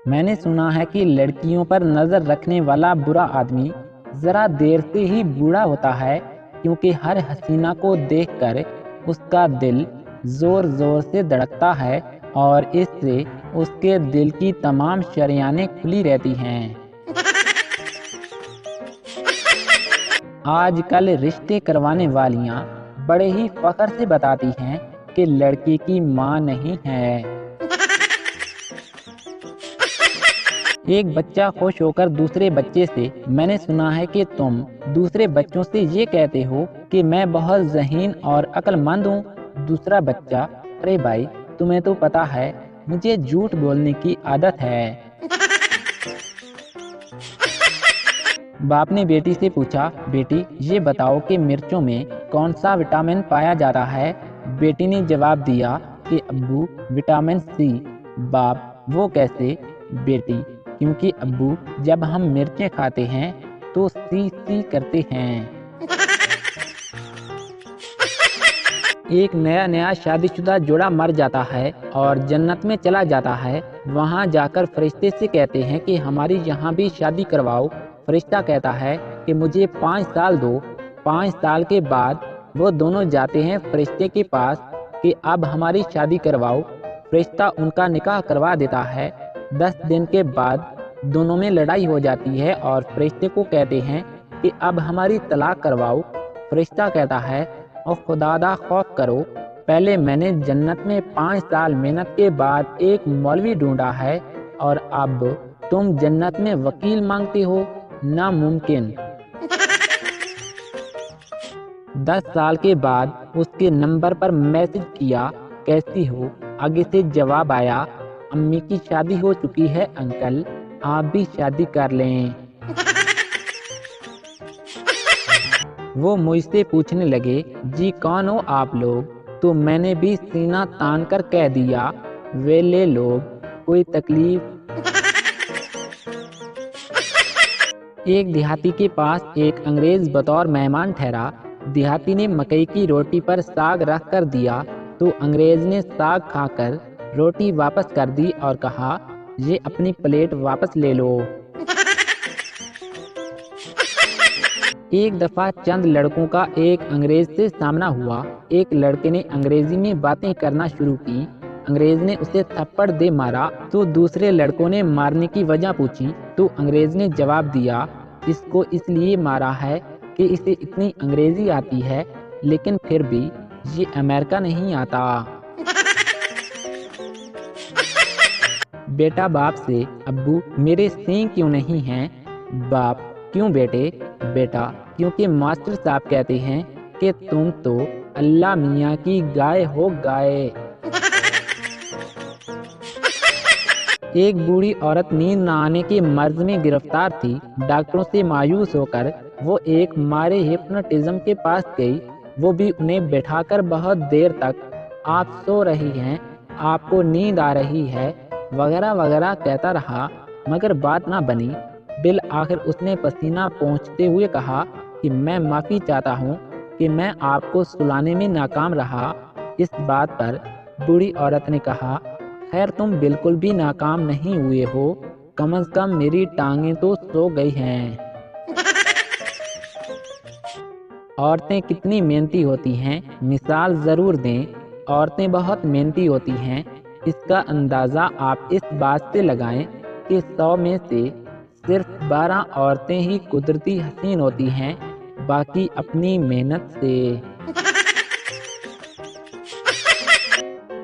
میں نے سنا ہے کہ لڑکیوں پر نظر رکھنے والا برا آدمی ذرا دیر سے ہی بوڑھا ہوتا ہے، کیونکہ ہر حسینہ کو دیکھ کر اس کا دل زور زور سے دھڑکتا ہے اور اس سے اس کے دل کی تمام شریانیں کھلی رہتی ہیں۔ آج کل رشتے کروانے والیاں بڑے ہی فخر سے بتاتی ہیں کہ لڑکی کی ماں نہیں ہے۔ ایک بچہ خوش ہو کر دوسرے بچے سے، میں نے سنا ہے کہ تم دوسرے بچوں سے یہ کہتے ہو کہ میں بہت ذہین اور عقل مند ہوں۔ دوسرا بچہ، ارے بھائی تمہیں تو پتا ہے مجھے جھوٹ بولنے کی عادت ہے۔ باپ نے بیٹی سے پوچھا، بیٹی یہ بتاؤ کہ مرچوں میں کون سا وٹامن پایا جاتا ہے؟ بیٹی نے جواب دیا کہ ابو وٹامن سی۔ باپ، وہ کیسے؟ بیٹی، کیونکہ ابو جب ہم مرچیں کھاتے ہیں تو سی سی کرتے ہیں۔ ایک نیا شادی شدہ جوڑا مر جاتا ہے اور جنت میں چلا جاتا ہے۔ وہاں جا کر فرشتے سے کہتے ہیں کہ ہماری یہاں بھی شادی کرواؤ۔ فرشتہ کہتا ہے کہ مجھے 5 سال دو۔ 5 سال کے بعد وہ دونوں جاتے ہیں فرشتے کے پاس کہ اب ہماری شادی کرواؤ۔ فرشتہ ان کا نکاح کروا دیتا ہے۔ 10 دن کے بعد دونوں میں لڑائی ہو جاتی ہے اور فرشتے کو کہتے ہیں کہ اب ہماری طلاق کرواؤ۔ فرشتہ کہتا ہے، او خدا دا خوف کرو، پہلے میں نے جنت میں 5 سال محنت کے بعد ایک مولوی ڈھونڈا ہے اور اب تم جنت میں وکیل مانگتے ہو؟ ناممکن۔ 10 سال کے بعد اس کے نمبر پر میسج کیا، کیسی ہو؟ آگے سے جواب آیا، امی کی شادی ہو چکی ہے انکل، آپ بھی شادی کر لیں۔ وہ مجھ سے پوچھنے لگے، جی کون ہو آپ لوگ؟ تو میں نے بھی سینہ تان کر کہہ دیا، ویلے لوگ، کوئی تکلیف؟ ایک دیہاتی کے پاس ایک انگریز بطور مہمان ٹھہرا۔ دیہاتی نے مکئی کی روٹی پر ساگ رکھ کر دیا تو انگریز نے ساگ کھا کر روٹی واپس کر دی اور کہا، یہ اپنی پلیٹ واپس لے لو۔ ایک دفعہ چند لڑکوں کا ایک انگریز سے سامنا ہوا۔ ایک لڑکے نے انگریزی میں باتیں کرنا شروع کی۔ انگریز نے اسے تھپڑ دے مارا تو دوسرے لڑکوں نے مارنے کی وجہ پوچھی تو انگریز نے جواب دیا، اس کو اس لیے مارا ہے کہ اسے اتنی انگریزی آتی ہے، لیکن پھر بھی یہ امریکہ نہیں آتا۔ بیٹا باپ سے، ابو میرے سینگ کیوں نہیں ہیں؟ باپ، کیوں بیٹے؟ بیٹا، کیونکہ ماسٹر صاحب کہتے ہیں کہ تم تو اللہ میاں کی گائے ہو گائے۔ ایک بوڑھی عورت نیند نہ آنے کے مرض میں گرفتار تھی۔ ڈاکٹروں سے مایوس ہو کر وہ ایک مارے ہپنوٹزم کے پاس گئی۔ وہ بھی انہیں بٹھا کر بہت دیر تک، آپ سو رہی ہیں، آپ کو نیند آ رہی ہے وغیرہ وغیرہ کہتا رہا، مگر بات نہ بنی۔ بالآخر اس نے پسینہ پوچھتے ہوئے کہا کہ میں معافی چاہتا ہوں کہ میں آپ کو سلانے میں ناکام رہا۔ اس بات پر بوڑھی عورت نے کہا، خیر تم بالکل بھی ناکام نہیں ہوئے ہو، کم از کم میری ٹانگیں تو سو گئی ہیں۔ عورتیں کتنی محنتی ہوتی ہیں، مثال ضرور دیں۔ عورتیں بہت محنتی ہوتی ہیں، اس کا اندازہ آپ اس بات سے لگائیں کہ 100 میں سے صرف 12 عورتیں ہی قدرتی حسین ہوتی ہیں، باقی اپنی محنت سے۔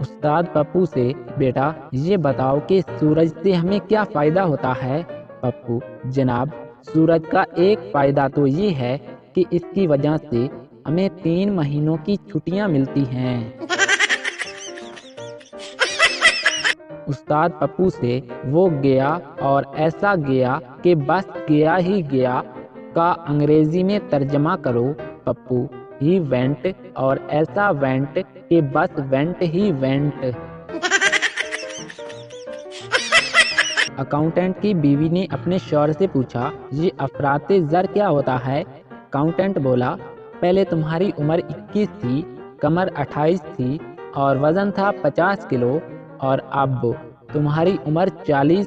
استاد پپو سے، بیٹا یہ بتاؤ کہ سورج سے ہمیں کیا فائدہ ہوتا ہے؟ پپو، جناب سورج کا ایک فائدہ تو یہ ہے کہ اس کی وجہ سے ہمیں 3 مہینوں کی چھٹیاں ملتی ہیں۔ استاد پپو سے، وہ گیا اور ایسا گیا کہ بس گیا ہی گیا کا انگریزی میں ترجمہ کرو۔ پپو، ہی وینٹ اور ایسا وینٹ کہ بس وینٹ ہی وینٹ۔ اکاؤنٹنٹ کی بیوی نے اپنے شوہر سے پوچھا، یہ افراط زر کیا ہوتا ہے؟ اکاؤنٹنٹ بولا، پہلے تمہاری عمر 21 تھی، کمر 28 تھی اور وزن تھا 50 کلو، اور اب تمہاری عمر 40،